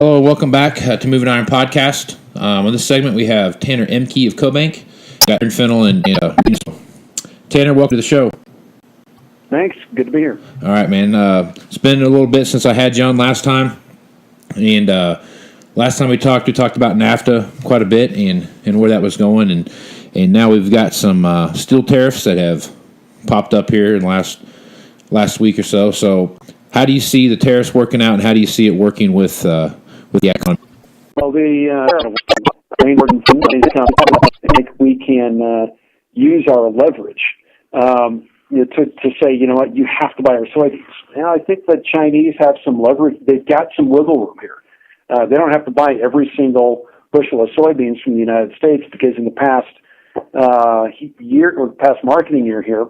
Hello, welcome back to Moving Iron Podcast. On this segment, we have Tanner Ehmke of CoBank, got Aaron Fennell, and Tanner, welcome to the show. Thanks. Good to be here. All right, man. It's been a little bit since I had you on last time, and last time we talked about NAFTA quite a bit and where that was going, and now we've got some steel tariffs that have popped up here in the last week or so. So, how do you see the tariffs working out, and how do you see it working with the economy? Well, the main important thing is I think we can use our leverage to say, you know what, you have to buy our soybeans. And I think the Chinese have some leverage. They've got some wiggle room here. They don't have to buy every single bushel of soybeans from the United States because in the past past marketing year here,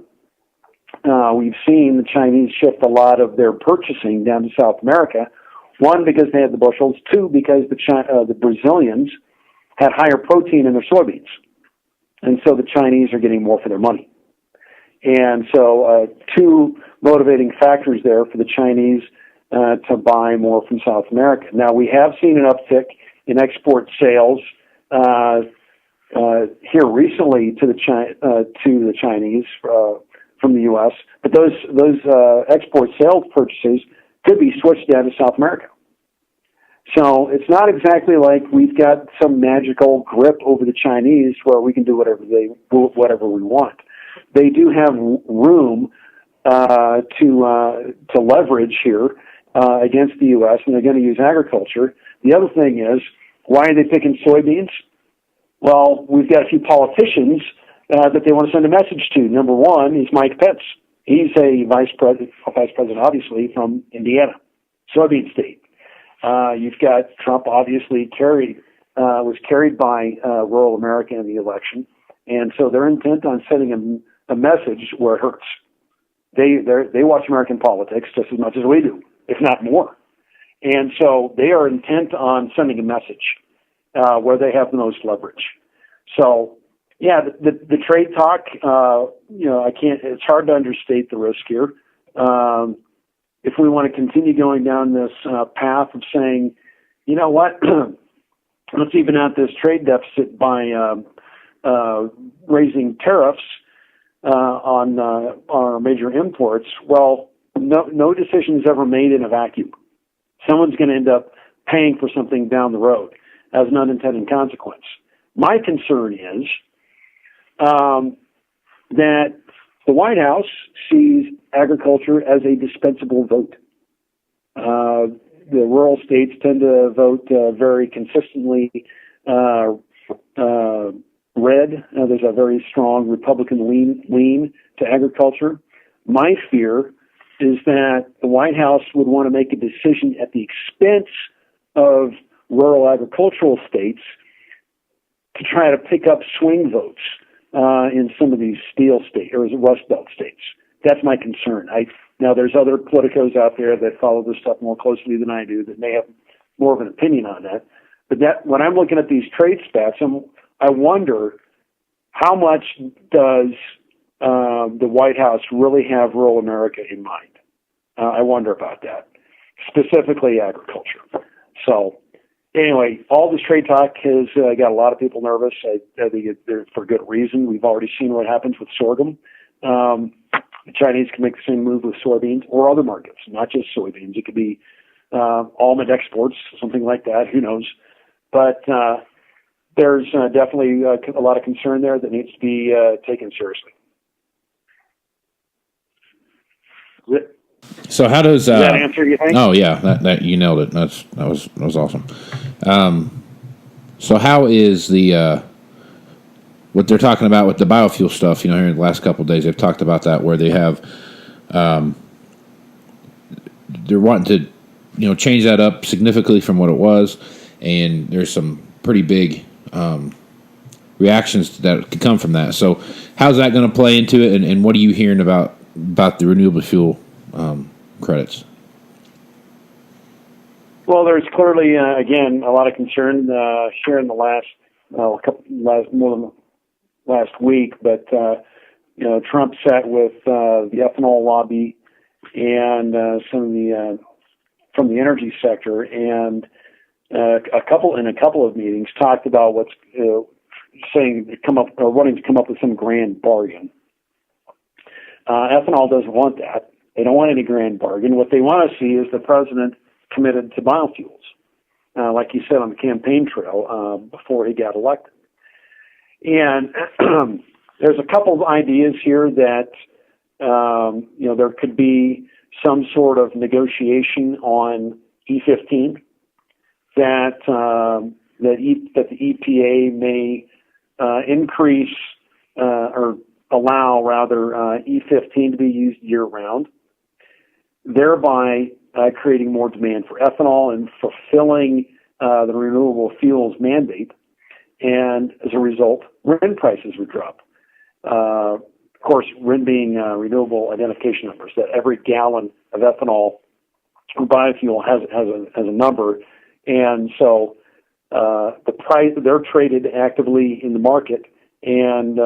we've seen the Chinese shift a lot of their purchasing down to South America. One, because they had the bushels. Two, because the Brazilians had higher protein in their soybeans. And so the Chinese are getting more for their money. And so two motivating factors there for the Chinese to buy more from South America. Now, we have seen an uptick in export sales here recently to the Chinese from the U.S., but those export sales purchases could be switched down to South America. So it's not exactly like we've got some magical grip over the Chinese where we can do whatever we want. They do have room to leverage here against the U.S., and they're going to use agriculture. The other thing is, why are they picking soybeans? Well, we've got a few politicians that they want to send a message to. Number one is Mike Pence. He's a vice president, obviously, from Indiana, soybean state. You've got Trump, obviously, was carried by rural America in the election, and so they're intent on sending a message where it hurts. They watch American politics just as much as we do, if not more, and so they are intent on sending a message where they have the most leverage. So, yeah, the trade talk, it's hard to understate the risk here. If we want to continue going down this path of saying, you know what, let's even out this trade deficit by raising tariffs on our major imports, well, no decision is ever made in a vacuum. Someone's going to end up paying for something down the road as an unintended consequence. My concern is that the White House sees agriculture as a dispensable vote. The rural states tend to vote very consistently red. There's a very strong Republican lean to agriculture. My fear is that the White House would want to make a decision at the expense of rural agricultural states to try to pick up swing votes in some of these steel states or Rust Belt states. That's my concern. Now, there's other politicos out there that follow this stuff more closely than I do that may have more of an opinion on that. But when I'm looking at these trade spats, I wonder how much does the White House really have rural America in mind? I wonder about that, specifically agriculture. So, anyway, all this trade talk has got a lot of people nervous. I think it's for good reason. We've already seen what happens with sorghum. The Chinese can make the same move with soybeans or other markets, not just soybeans. It could be almond exports, something like that. Who knows? But there's definitely a lot of concern there that needs to be taken seriously. So how does that answer, you think? Oh yeah, that you nailed it. That was awesome. So how is the what they're talking about with the biofuel stuff? Here in the last couple of days, they've talked about that where they have they're wanting to change that up significantly from what it was, and there's some pretty big reactions that could come from that. So how's that going to play into it, and what are you hearing about the renewable fuel credits? Well, there's clearly, again, a lot of concern here in the last week. But Trump sat with the ethanol lobby and some of the from the energy sector, and a couple of meetings talked about what's saying wanting to come up with some grand bargain. Ethanol doesn't want that. They don't want any grand bargain. What they want to see is the president committed to biofuels, like he said on the campaign trail before he got elected. And there's a couple of ideas here that there could be some sort of negotiation on E15 that the EPA may increase or allow rather E15 to be used year round, thereby creating more demand for ethanol and fulfilling the renewable fuels mandate. And as a result, RIN prices would drop. Of course, RIN being renewable identification numbers, that every gallon of ethanol or biofuel has a number. And so the price, they're traded actively in the market. And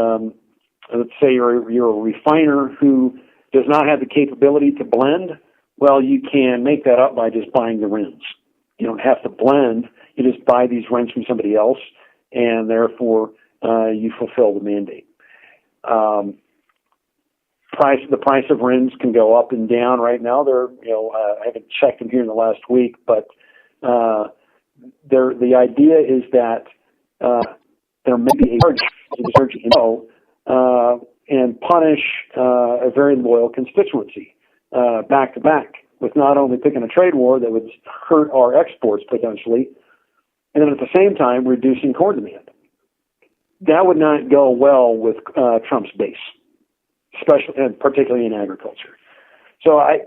let's say you're a refiner who does not have the capability to blend. Well, you can make that up by just buying the RINs. You don't have to blend. You just buy these RINs from somebody else, and therefore you fulfill the mandate. The price of RINs can go up and down right now. I haven't checked them here in the last week, but the idea is that there may be a surge and punish a very loyal constituency back to back, with not only picking a trade war that would hurt our exports potentially, and then at the same time reducing corn demand. That would not go well with Trump's base, especially and particularly in agriculture. So I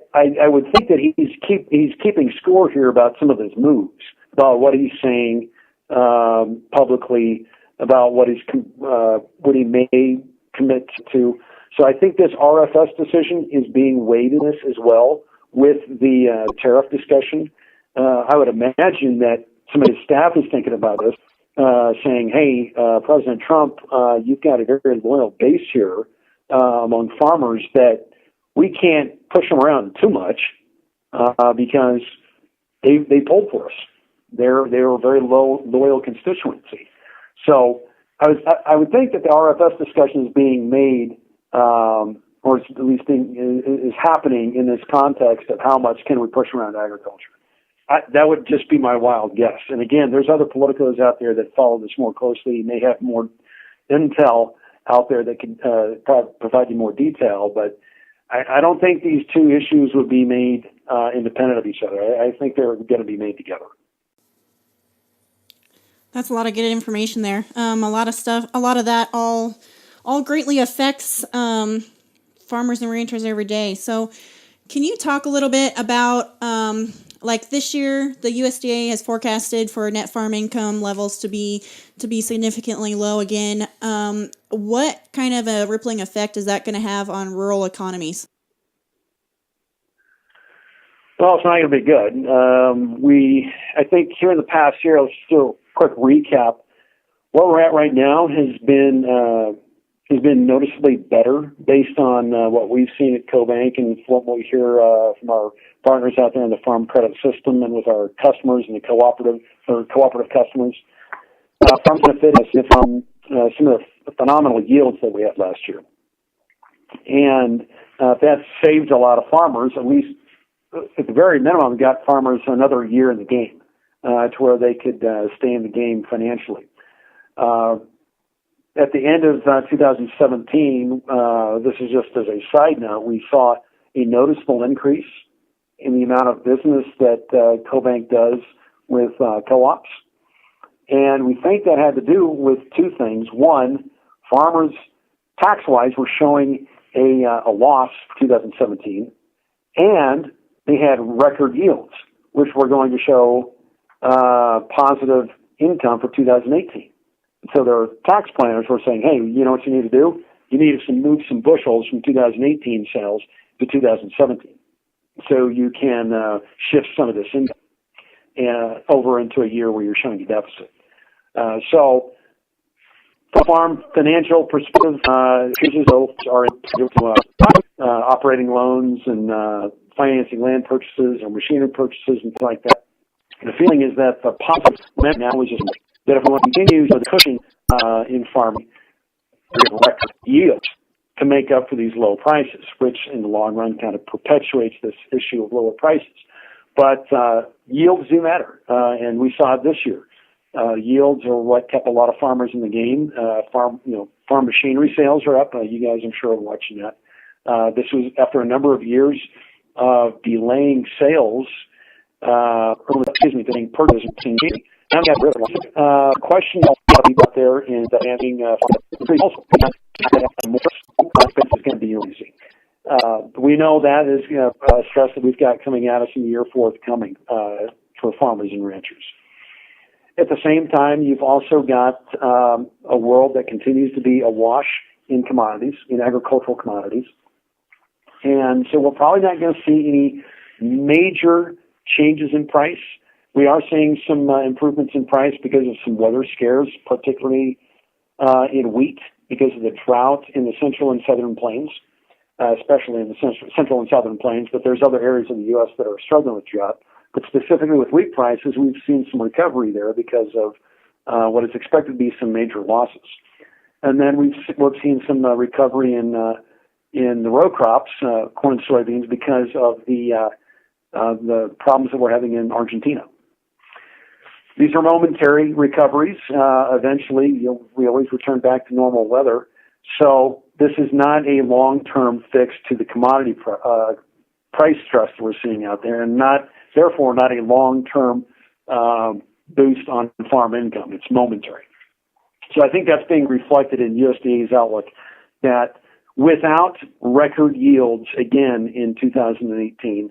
would think that he's keeping score here about some of his moves, about what he's saying publicly, about what he may commit to. So I think this RFS decision is being weighed in this as well with the tariff discussion. I would imagine that some of his staff is thinking about this, saying, hey, President Trump, you've got a very loyal base here among farmers that we can't push them around too much because they pulled for us. They're a very loyal constituency. So I would think that the RFS discussion is being made, or at least is happening in this context of how much can we push around agriculture. That would just be my wild guess. And again, there's other politicos out there that follow this more closely. You may have more intel out there that can provide you more detail, but I don't think these two issues would be made independent of each other. I think they're going to be made together. That's a lot of good information there. A lot of that all greatly affects farmers and ranchers every day. So can you talk a little bit about, like this year, the USDA has forecasted for net farm income levels to be significantly low again. What kind of a rippling effect is that going to have on rural economies? Well, it's not going to be good. I think here in the past year, let's just do a quick recap. Where we're at right now has been noticeably better based on what we've seen at CoBank and what we hear from our partners out there in the farm credit system and with our customers and the cooperative customers. Farm benefit from some of the phenomenal yields that we had last year. And that saved a lot of farmers, at least at the very minimum, got farmers another year in the game to where they could stay in the game financially. At the end of 2017, this is just as a side note, we saw a noticeable increase in the amount of business that CoBank does with co-ops. And we think that had to do with two things. One, farmers, tax-wise, were showing a loss for 2017, and they had record yields, which were going to show positive income for 2018. So their tax planners were saying, hey, you know what you need to do? You need to move some bushels from 2018 sales to 2017. So you can shift some of this income over into a year where you're showing a deficit. So from a farm financial perspective, are operating loans and financing land purchases or machinery purchases and things like that. The feeling is that the positive momentum now is just that if we want to continue the cushion in farming, we have record yields to make up for these low prices, which in the long run kind of perpetuates this issue of lower prices. But yields do matter, and we saw it this year. Yields are what kept a lot of farmers in the game. Farm machinery sales are up. You guys, I'm sure, are watching that. This was after a number of years of delaying sales. Delaying purchases. Now we got rid of it. Question out there is that having also is going to be easy. We know that is stress that we've got coming at us in the year forthcoming for farmers and ranchers. At the same time, you've also got a world that continues to be awash in commodities, in agricultural commodities. And so we're probably not going to see any major changes in price. We are seeing some improvements in price because of some weather scares, particularly in wheat, because of the drought in the central and southern plains, especially in the central and southern plains. But there's other areas of the U.S. that are struggling with drought. But specifically with wheat prices, we've seen some recovery there because of what is expected to be some major losses. And then we've seen some recovery in the row crops, corn and soybeans, because of the problems that we're having in Argentina. These are momentary recoveries. Eventually, we always return back to normal weather. So this is not a long-term fix to the commodity price stress that we're seeing out there, and therefore not a long-term boost on farm income. It's momentary. So I think that's being reflected in USDA's outlook that without record yields again in 2018,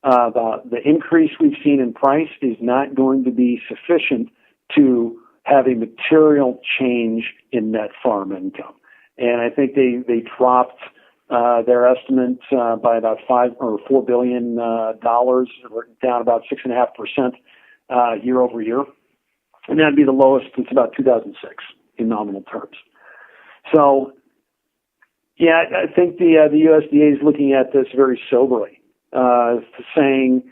the increase we've seen in price is not going to be sufficient to have a material change in net farm income. And I think they dropped their estimate by about $4 billion, down about 6.5% year over year, and that'd be the lowest since about 2006 in nominal terms. So, yeah, I think the USDA is looking at this very soberly, saying,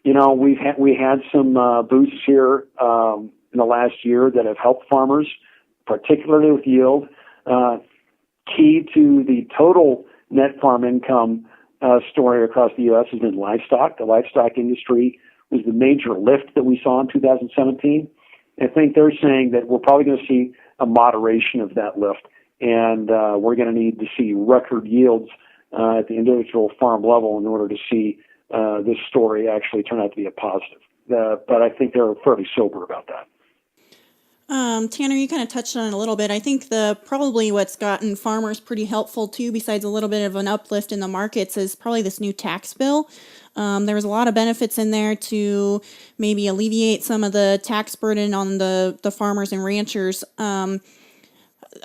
we had some boosts here in the last year that have helped farmers, particularly with yield. Key to the total net farm income story across the U.S. has been livestock. The livestock industry was the major lift that we saw in 2017. I think they're saying that we're probably going to see a moderation of that lift, and we're going to need to see record yields at the individual farm level in order to see this story actually turn out to be a positive. But I think they're fairly sober about that. Tanner, you kind of touched on it a little bit. I think probably what's gotten farmers pretty helpful too, besides a little bit of an uplift in the markets, is probably this new tax bill. There was a lot of benefits in there to maybe alleviate some of the tax burden on the farmers and ranchers. A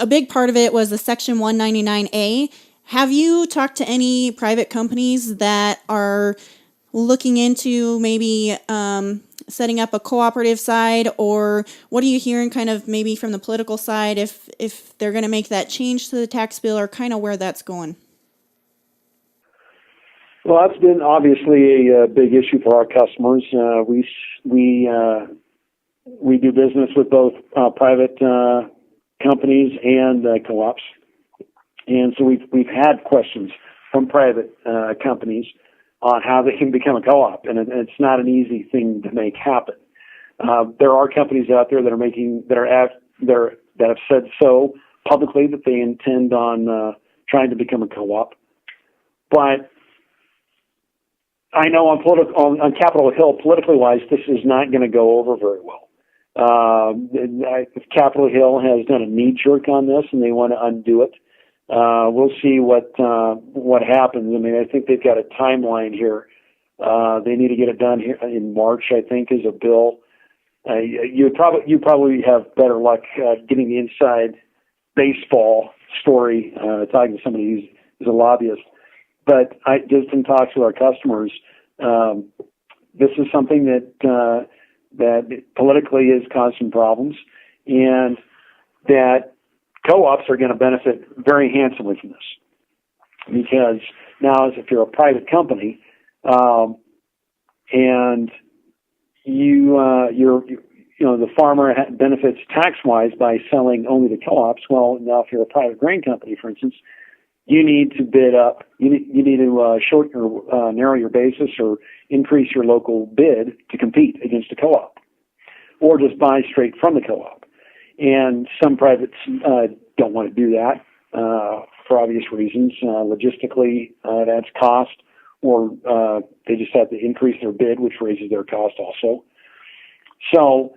big part of it was the Section 199A. Have you talked to any private companies that are looking into maybe setting up a cooperative side, or what are you hearing kind of maybe from the political side if they're going to make that change to the tax bill, or kind of where that's going? Well, that's been obviously a big issue for our customers. We do business with both private companies and co-ops, and so we've had questions from private companies on how they can become a co-op, and it's not an easy thing to make happen. There are companies out there that have said so publicly that they intend on trying to become a co-op, but I know on Capitol Hill, politically wise, this is not going to go over very well. Capitol Hill has done a knee jerk on this, and they want to undo it. We'll see what happens. I mean, I think they've got a timeline here. They need to get it done here in March, I think, is a bill. You probably have better luck getting the inside baseball story, talking to somebody who's a lobbyist. But I just in talks with our customers, this is something that politically has caused some problems, and that co-ops are going to benefit very handsomely from this, because now, as if you're a private company, and the farmer benefits tax-wise by selling only to co-ops. Well, now if you're a private grain company, for instance, you need to bid up. You need to shorten or narrow your basis or increase your local bid to compete against a co-op, or just buy straight from the co-op. And some privates don't want to do that for obvious reasons. Logistically, that's cost, or they just have to increase their bid, which raises their cost also. So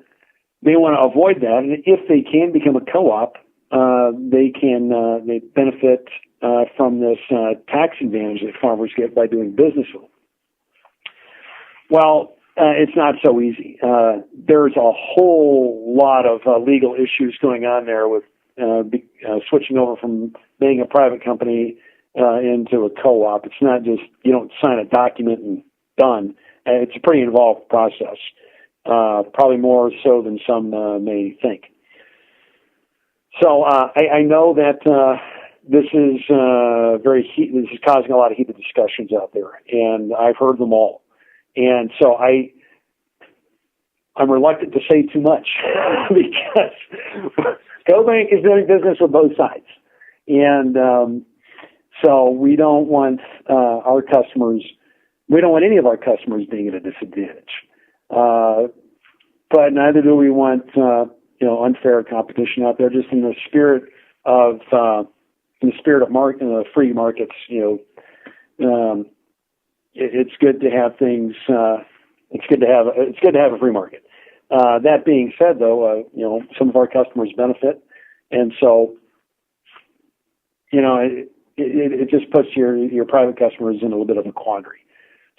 they want to avoid that, and if they can become a co-op, they benefit from this tax advantage that farmers get by doing business with them. Well, it's not so easy. There's a whole lot of legal issues going on there with switching over from being a private company into a co-op. It's not just you don't sign a document and done. It's a pretty involved process, probably more so than some may think. So I know that this is this is causing a lot of heated discussions out there, and I've heard them all. And so I'm reluctant to say too much because CoBank is doing business with both sides, and so we don't want our customers. We don't want any of our customers being at a disadvantage, but neither do we want unfair competition out there. Just in the spirit of free markets, it's good to have things. It's good to have a free market. That being said, though, some of our customers benefit, and so it just puts your private customers in a little bit of a quandary.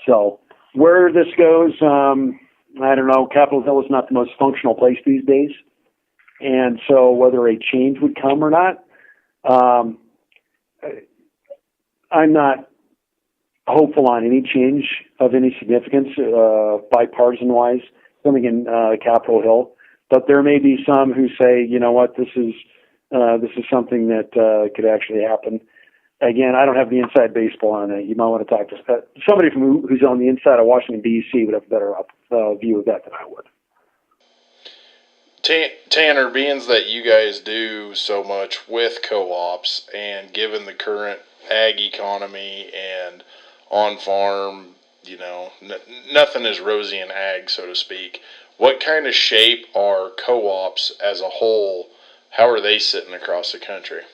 So where this goes, I don't know. Capitol Hill is not the most functional place these days, and so whether a change would come or not, I'm not hopeful on any change of any significance, bipartisan-wise, something in Capitol Hill. But there may be some who say, you know what, this is something that could actually happen. Again, I don't have the inside baseball on it. You might want to talk to somebody who's on the inside of Washington, D.C. would have a better view of that than I would. Tanner, being that you guys do so much with co-ops, and given the current ag economy and on-farm, nothing is rosy in ag, so to speak. What kind of shape are co-ops as a whole? How are they sitting across the country?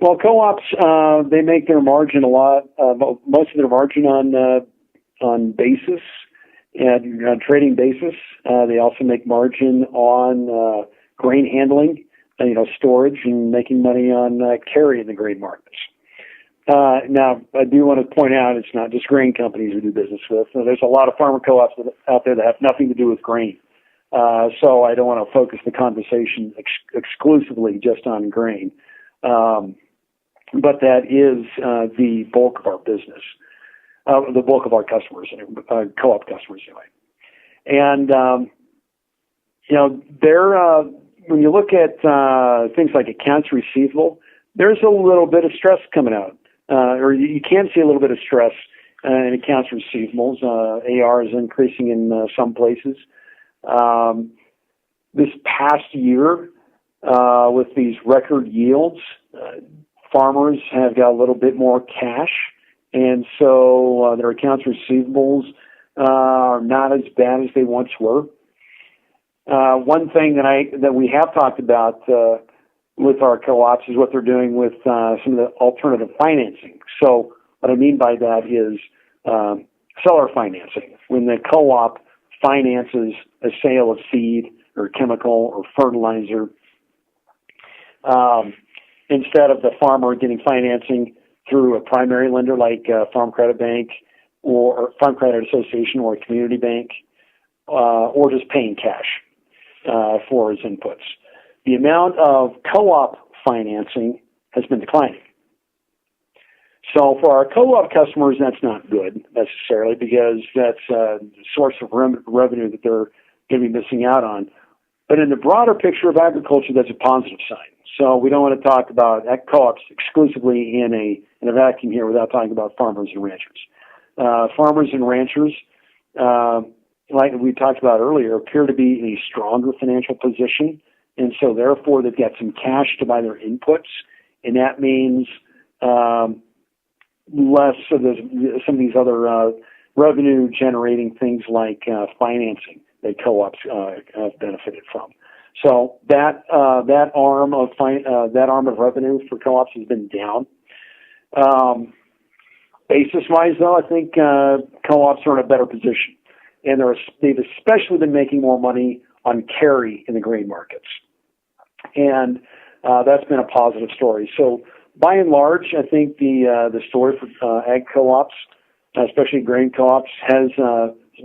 Well, co-ops, they make their margin a lot, most of their margin on basis and on trading basis. They also make margin on grain handling, storage, and making money on carry in the grain markets. Now, I do want to point out it's not just grain companies we do business with. There's a lot of farmer co-ops out there that have nothing to do with grain. So I don't want to focus the conversation exclusively just on grain. But that is the bulk of our business, the bulk of our customers, co-op customers anyway. And, when you look at things like accounts receivable, there's a little bit of stress coming out. Or you can see a little bit of stress in accounts receivables. AR is increasing in some places. This past year, with these record yields, farmers have got a little bit more cash, and so their accounts receivables are not as bad as they once were. One thing that we have talked about with our co-ops is what they're doing with some of the alternative financing. So what I mean by that is seller financing. When the co-op finances a sale of seed or chemical or fertilizer, instead of the farmer getting financing through a primary lender like Farm Credit Bank or Farm Credit Association or a community bank, or just paying cash for his inputs. The amount of co-op financing has been declining. So for our co-op customers, that's not good necessarily, because that's a source of revenue that they're going to be missing out on. But in the broader picture of agriculture, that's a positive sign. So we don't want to talk about co-ops exclusively in a vacuum here without talking about farmers and ranchers. Farmers and ranchers, like we talked about earlier, appear to be in a stronger financial position, and so therefore they've got some cash to buy their inputs, and that means less of some of these other revenue-generating things like financing that co-ops have benefited from. So that arm of revenue for co-ops has been down. Basis-wise, though, I think co-ops are in a better position, and they've especially been making more money on carry in the grain markets, and that's been a positive story. So, by and large, I think the story for ag co-ops, especially grain co-ops, has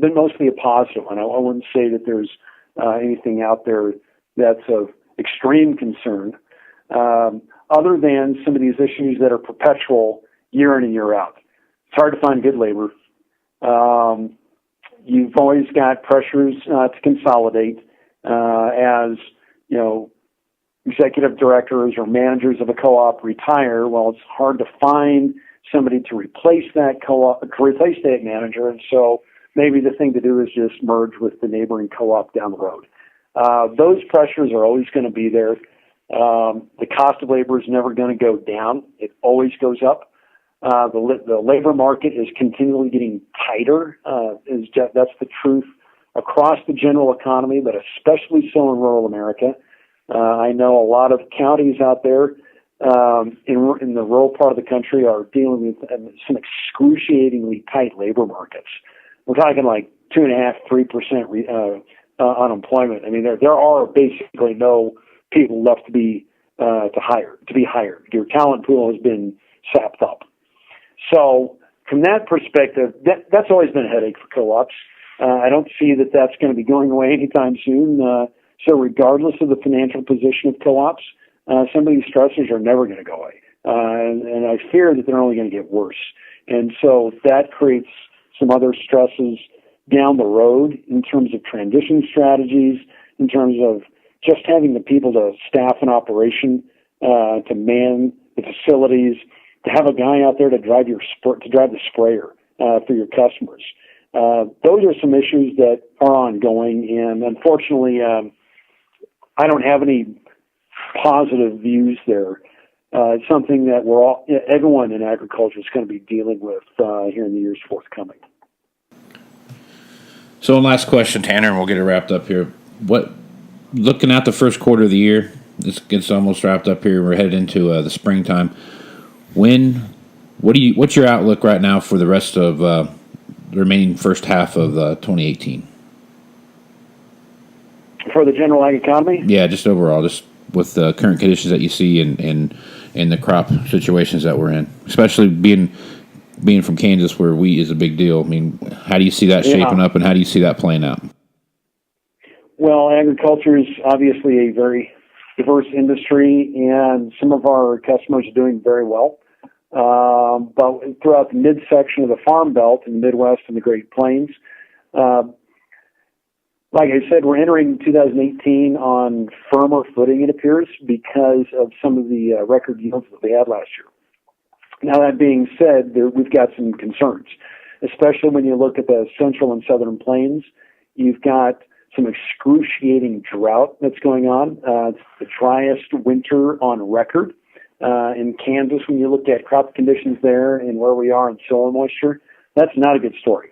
been mostly a positive one. I wouldn't say that there's anything out there that's of extreme concern, other than some of these issues that are perpetual year in and year out. It's hard to find good labor. You've always got pressures to consolidate, as you know, executive directors or managers of a co-op retire. Well, it's hard to find somebody to replace that co-op, to replace that manager, and so maybe the thing to do is just merge with the neighboring co-op down the road. Those pressures are always going to be there. The cost of labor is never going to go down. It always goes up. The labor market is continually getting tighter. That's the truth across the general economy, but especially so in rural America. I know a lot of counties out there in the rural part of the country are dealing with some excruciatingly tight labor markets. We're talking like 2.5–3% unemployment. I mean, there are basically no people left to be hired. Your talent pool has been sapped up. So from that perspective, that's always been a headache for co-ops. I don't see that that's going to be going away anytime soon. So regardless of the financial position of co-ops, some of these stressors are never going to go away. And I fear that they're only going to get worse. And so that creates some other stresses down the road in terms of transition strategies, in terms of just having the people to staff an operation, to man the facilities, to have a guy out there to drive the sprayer for your customers. Those are some issues that are ongoing, and unfortunately, I don't have any positive views there. It's something that everyone in agriculture is going to be dealing with here in the years forthcoming. So, one last question, Tanner, and we'll get it wrapped up here. Looking at the first quarter of the year, this gets almost wrapped up here. We're headed into the springtime. What's your outlook right now for the rest of the remaining first half of 2018? For the general ag economy? Yeah, just overall, just with the current conditions that you see and the crop situations that we're in, especially being from Kansas where wheat is a big deal. I mean, how do you see that shaping up, and how do you see that playing out? Well, agriculture is obviously a very diverse industry, and some of our customers are doing very well. But throughout the midsection of the Farm Belt in the Midwest and the Great Plains, like I said, we're entering 2018 on firmer footing, it appears, because of some of the record yields that we had last year. Now, that being said, we've got some concerns, especially when you look at the central and southern plains. You've got some excruciating drought that's going on. It's the driest winter on record. In Kansas, when you look at crop conditions there and where we are in soil moisture, that's not a good story.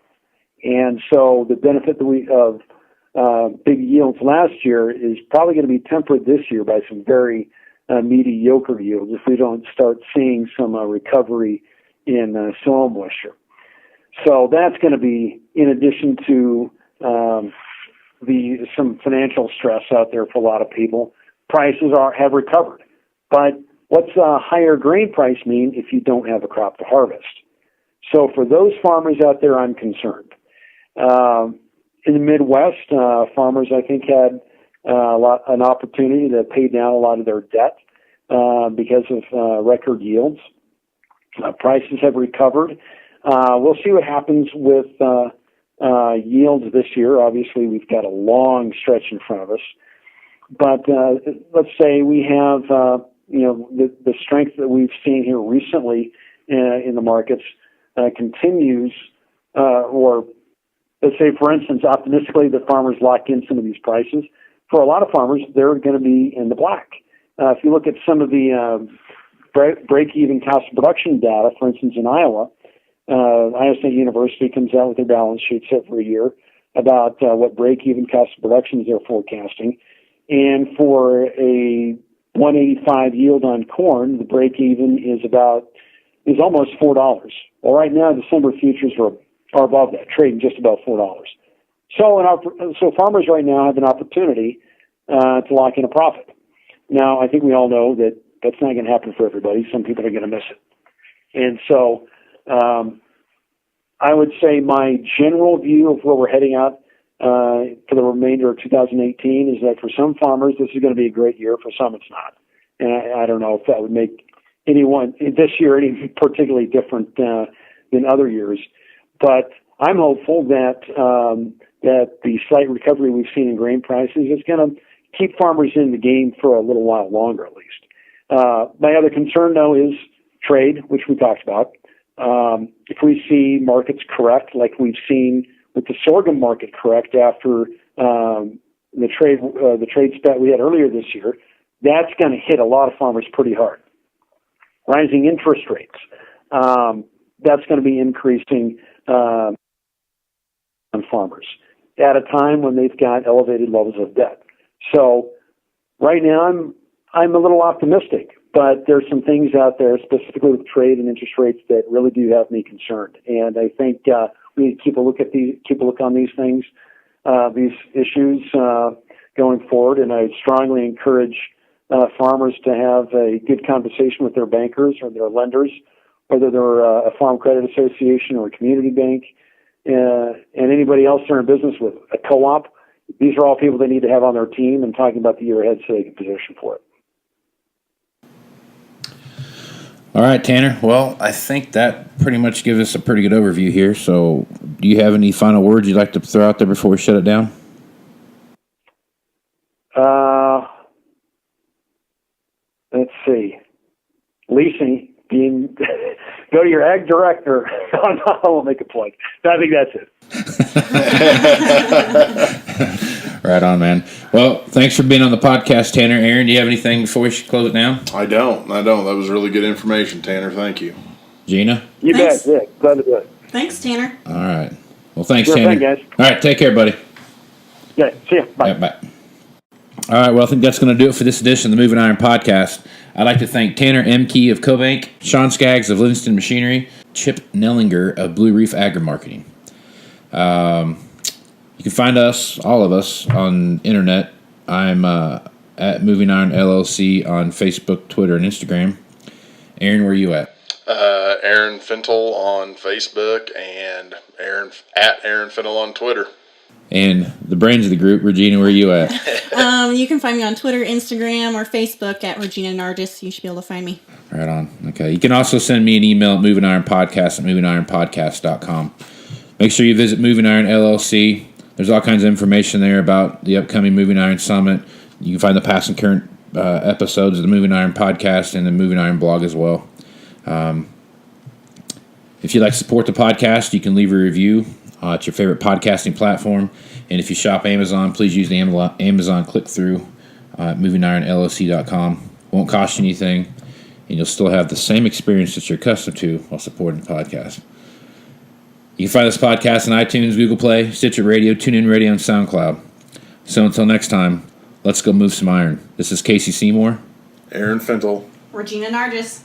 And so the benefit of big yields last year is probably going to be tempered this year by some very mediocre yields if we don't start seeing some recovery in soil moisture. So that's going to be, in addition to some financial stress out there for a lot of people. Prices have recovered, but what's a higher grain price mean if you don't have a crop to harvest? So for those farmers out there, I'm concerned. In the Midwest, farmers, I think, had an opportunity to pay down a lot of their debt because of record yields. Prices have recovered. We'll see what happens with yields this year. Obviously, we've got a long stretch in front of us. But let's say we have, the strength that we've seen here recently in the markets continues or let's say, for instance, optimistically, that farmers lock in some of these prices. For a lot of farmers, they're going to be in the black. If you look at some of the break-even cost of production data, for instance, in Iowa, Iowa State University comes out with their balance sheets every year about what break-even cost of production they're forecasting. And for a 185 yield on corn, the break-even is almost $4. Well, right now, December futures are above that, trading just about $4. So farmers right now have an opportunity to lock in a profit. Now, I think we all know that that's not going to happen for everybody. Some people are going to miss it. And so I would say my general view of where we're heading out for the remainder of 2018 is that for some farmers, this is going to be a great year. For some, it's not. And I don't know if that would make anyone this year any particularly different than other years. But I'm hopeful that that the slight recovery we've seen in grain prices is going to keep farmers in the game for a little while longer, at least. My other concern, though, is trade, which we talked about. If we see markets correct, like we've seen with the sorghum market correct after the trade spat we had earlier this year, that's going to hit a lot of farmers pretty hard. Rising interest rates, that's going to be increasing on farmers at a time when they've got elevated levels of debt. So right now I'm a little optimistic, but there's some things out there, specifically with trade and interest rates, that really do have me concerned. And I think we need to keep a look on these things, these issues going forward. And I strongly encourage farmers to have a good conversation with their bankers or their lenders, whether they're a farm credit association or a community bank, and anybody else they're in business with, a co-op. These are all people they need to have on their team and talking about the year ahead so they can position for it. All right, Tanner. Well, I think that pretty much gives us a pretty good overview here. So do you have any final words you'd like to throw out there before we shut it down? Let's see. Leasing, go to your ag director. I won't make a plug. I think that's it. Right on, man. Well, thanks for being on the podcast, Tanner. Aaron, do you have anything before we should close it down? I don't. That was really good information, Tanner. Thank you. Gina? You Thanks. bet. Yeah, glad to do it. Thanks, Tanner. All right. Well, thanks, Sure Tanner. thing, guys. All right, take care, buddy. Yeah, see ya. Bye. Yeah, bye. All right, well, I think that's going to do it for this edition of the Moving Iron Podcast. I'd like to thank Tanner Ehmke of CoBank, Sean Skaggs of Livingston Machinery, Chip Nellinger of Blue Reef Agri-Marketing. You can find us, all of us, on internet. I'm at Moving Iron LLC on Facebook, Twitter, and Instagram. Aaron, where are you at? Aaron Fintel on Facebook and Aaron Fintel on Twitter. And the brains of the group, Regina, where are you at? You can find me on Twitter, Instagram, or Facebook at Regina Nargis. You should be able to find me. Right on. Okay. You can also send me an email at movingironpodcast@movingironpodcast.com. Make sure you visit Moving Iron LLC. There's all kinds of information there about the upcoming Moving Iron Summit. You can find the past and current episodes of the Moving Iron Podcast and the Moving Iron blog as well. If you'd like to support the podcast, you can leave a review at your favorite podcasting platform. And if you shop Amazon, please use the Amazon click-through at movingironllc.com. Won't cost you anything, and you'll still have the same experience that you're accustomed to while supporting the podcast. You can find this podcast on iTunes, Google Play, Stitcher Radio, TuneIn Radio, and SoundCloud. So until next time, let's go move some iron. This is Casey Seymour. Aaron Fintel. Regina Nargis.